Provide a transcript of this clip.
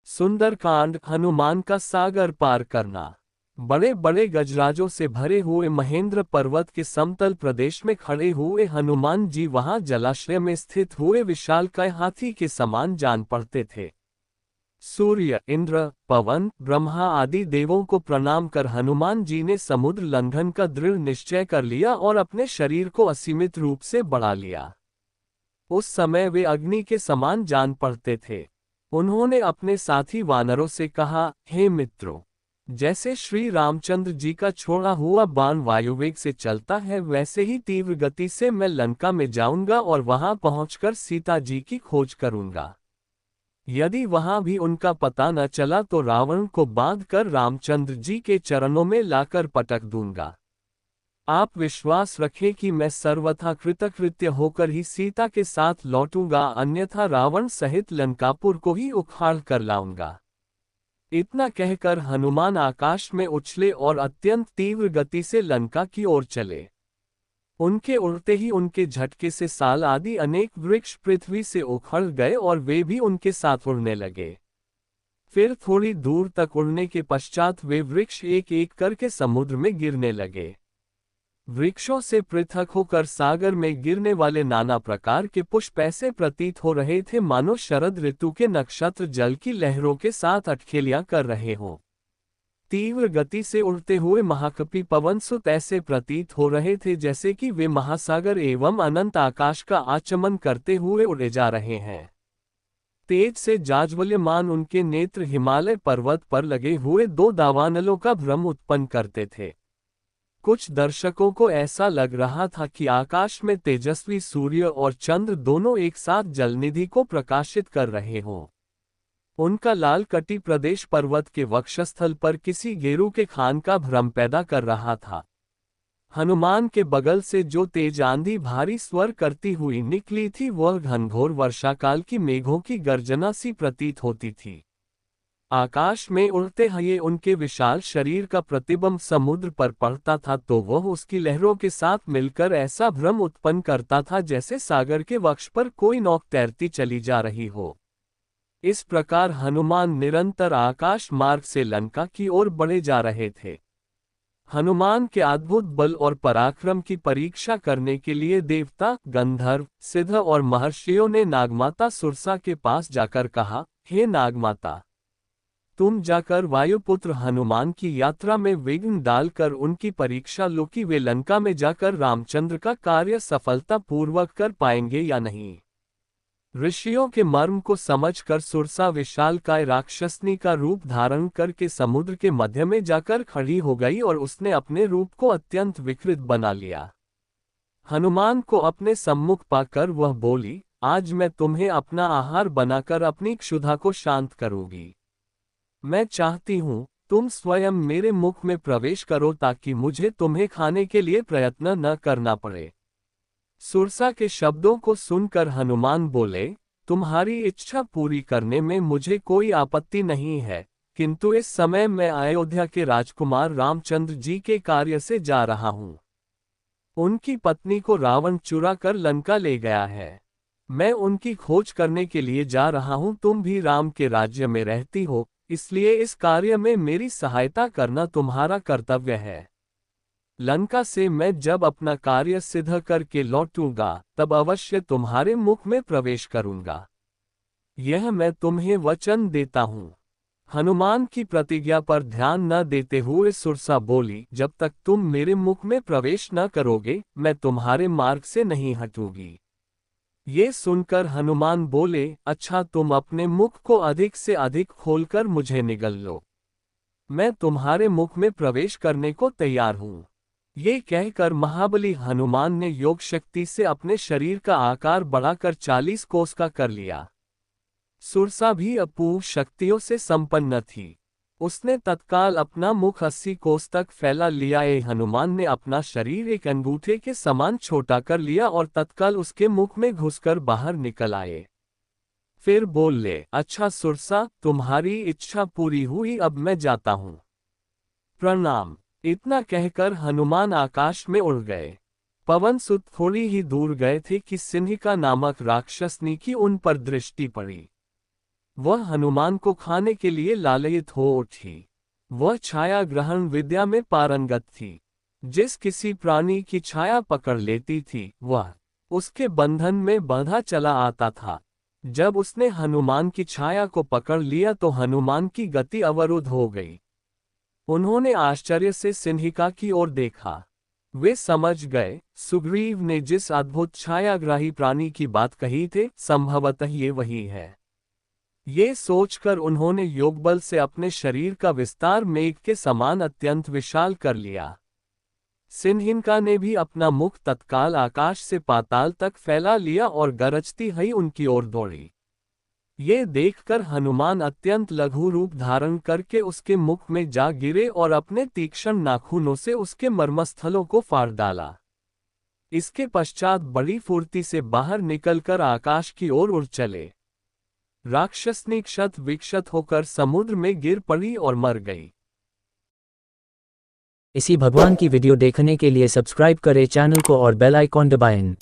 सुंदरकांड। हनुमान का सागर पार करना। बड़े बड़े गजराजों से भरे हुए महेंद्र पर्वत के समतल प्रदेश में खड़े हुए हनुमान जी वहां जलाशय में स्थित हुए विशालकाय हाथी के समान जान पड़ते थे। सूर्य, इंद्र, पवन, ब्रह्मा आदि देवों को प्रणाम कर हनुमान जी ने समुद्र लंघन का दृढ़ निश्चय कर लिया और अपने शरीर को असीमित रूप से बढ़ा लिया। उस समय वे अग्नि के समान जान पड़ते थे। उन्होंने अपने साथी वानरों से कहा, हे मित्रों, जैसे श्री रामचंद्र जी का छोड़ा हुआ बाण वायुवेग से चलता है, वैसे ही तीव्र गति से मैं लंका में जाऊंगा और वहां पहुंचकर सीता जी की खोज करूंगा। यदि वहां भी उनका पता न चला तो रावण को बांधकर रामचंद्र जी के चरणों में लाकर पटक दूंगा। आप विश्वास रखें कि मैं सर्वथा कृतकृत्य होकर ही सीता के साथ लौटूंगा, अन्यथा रावण सहित लंकापुर को ही उखाड़ कर लाऊंगा। इतना कहकर हनुमान आकाश में उछले और अत्यंत तीव्र गति से लंका की ओर चले। उनके उड़ते ही उनके झटके से साल आदि अनेक वृक्ष पृथ्वी से उखड़ गए और वे भी उनके साथ उड़ने लगे। फिर थोड़ी दूर तक उड़ने के पश्चात वे वृक्ष एक एक करके समुद्र में गिरने लगे। वृक्षों से पृथक होकर सागर में गिरने वाले नाना प्रकार के पुष्प ऐसे प्रतीत हो रहे थे मानो शरद ऋतु के नक्षत्र जल की लहरों के साथ अटखेलियां कर रहे हों। तीव्र गति से उड़ते हुए महाकपि पवन सुत ऐसे प्रतीत हो रहे थे जैसे कि वे महासागर एवं अनंत आकाश का आचमन करते हुए उड़े जा रहे हैं। तेज से जाज्वल्यमान उनके नेत्र हिमालय पर्वत पर लगे हुए दो दावानलों का भ्रम उत्पन्न करते थे। कुछ दर्शकों को ऐसा लग रहा था कि आकाश में तेजस्वी सूर्य और चंद्र दोनों एक साथ जलनिधि को प्रकाशित कर रहे हों। उनका लाल कटी प्रदेश पर्वत के वक्षस्थल पर किसी गेरू के खान का भ्रम पैदा कर रहा था। हनुमान के बगल से जो तेज आंधी भारी स्वर करती हुई निकली थी वह घनघोर वर्षाकाल की मेघों की गर्जना सी प्रतीत होती थी। आकाश में उड़ते हुए उनके विशाल शरीर का प्रतिबिंब समुद्र पर पड़ता था तो वह उसकी लहरों के साथ मिलकर ऐसा भ्रम उत्पन्न करता था जैसे सागर के वक्ष पर कोई नौक तैरती चली जा रही हो। इस प्रकार हनुमान निरंतर आकाश मार्ग से लंका की ओर बढ़े जा रहे थे। हनुमान के अद्भुत बल और पराक्रम की परीक्षा करने के लिए देवता, गंधर्व, सिद्ध और महर्षियों ने नागमाता सुरसा के पास जाकर कहा, हे नागमाता, तुम जाकर वायुपुत्र हनुमान की यात्रा में विघ्न डालकर उनकी परीक्षा लो कि वे लंका में जाकर रामचंद्र का कार्य सफलतापूर्वक कर पाएंगे या नहीं। ऋषियों के मर्म को समझकर सुरसा विशालकाय राक्षसनी का रूप धारण करके समुद्र के मध्य में जाकर खड़ी हो गई और उसने अपने रूप को अत्यंत विकृत बना लिया। हनुमान को अपने सम्मुख पाकर वह बोली, आज मैं तुम्हें अपना आहार बनाकर अपनी क्षुधा को शांत करूंगी। मैं चाहती हूँ तुम स्वयं मेरे मुख में प्रवेश करो ताकि मुझे तुम्हें खाने के लिए प्रयत्न न करना पड़े। सुरसा के शब्दों को सुनकर हनुमान बोले, तुम्हारी इच्छा पूरी करने में मुझे कोई आपत्ति नहीं है, किंतु इस समय मैं अयोध्या के राजकुमार रामचंद्र जी के कार्य से जा रहा हूँ। उनकी पत्नी को रावण चुरा कर लंका ले गया है। मैं उनकी खोज करने के लिए जा रहा हूँ। तुम भी राम के राज्य में रहती हो, इसलिए इस कार्य में मेरी सहायता करना तुम्हारा कर्तव्य है। लंका से मैं जब अपना कार्य सिद्ध करके लौटूंगा तब अवश्य तुम्हारे मुख में प्रवेश करूंगा। यह मैं तुम्हें वचन देता हूँ। हनुमान की प्रतिज्ञा पर ध्यान न देते हुए सुरसा बोली, जब तक तुम मेरे मुख में प्रवेश न करोगे मैं तुम्हारे मार्ग से नहीं हटूंगी। ये सुनकर हनुमान बोले, अच्छा, तुम अपने मुख को अधिक से अधिक खोलकर मुझे निगल लो। मैं तुम्हारे मुख में प्रवेश करने को तैयार हूँ। ये कहकर महाबली हनुमान ने योग शक्ति से अपने शरीर का आकार बढ़ाकर 40 कोस का कर लिया। सुरसा भी अपूर्व शक्तियों से संपन्न थी। उसने तत्काल अपना मुख 80 कोस तक फैला लिया। हनुमान ने अपना शरीर एक अंगूठे के समान छोटा कर लिया और तत्काल उसके मुख में घुसकर बाहर निकल आए। फिर बोले, अच्छा सुरसा, तुम्हारी इच्छा पूरी हुई, अब मैं जाता हूँ। प्रणाम। इतना कहकर हनुमान आकाश में उड़ गए। पवन सुत थोड़ी ही दूर गए थे कि सिंहिका नामक राक्षसनी की उन पर दृष्टि पड़ी। वह हनुमान को खाने के लिए लालयित हो उठी। वह छाया ग्रहण विद्या में पारंगत थी। जिस किसी प्राणी की छाया पकड़ लेती थी, वह उसके बंधन में बंधा चला आता था। जब उसने हनुमान की छाया को पकड़ लिया तो हनुमान की गति अवरुद्ध हो गई। उन्होंने आश्चर्य से सिंहिका की ओर देखा। वे समझ गए, सुग्रीव ने जिस अद्भुत छायाग्राही प्राणी की बात कही थी, संभवतः ये वही है। ये सोचकर उन्होंने योगबल से अपने शरीर का विस्तार मेघ के समान अत्यंत विशाल कर लिया। सिंहिका ने भी अपना मुख तत्काल आकाश से पाताल तक फैला लिया और गरजती हुई उनकी ओर दौड़ी। ये देखकर हनुमान अत्यंत लघु रूप धारण करके उसके मुख में जा गिरे और अपने तीक्ष्ण नाखूनों से उसके मर्मस्थलों को फाड़ डाला। इसके पश्चात बड़ी फुर्ती से बाहर निकलकर आकाश की ओर उड़ चले। राक्षसनी क्षत विक्षत होकर समुद्र में गिर पड़ी और मर गई। इसी भगवान की वीडियो देखने के लिए सब्सक्राइब करें चैनल को और बेल आइकॉन दबाएं।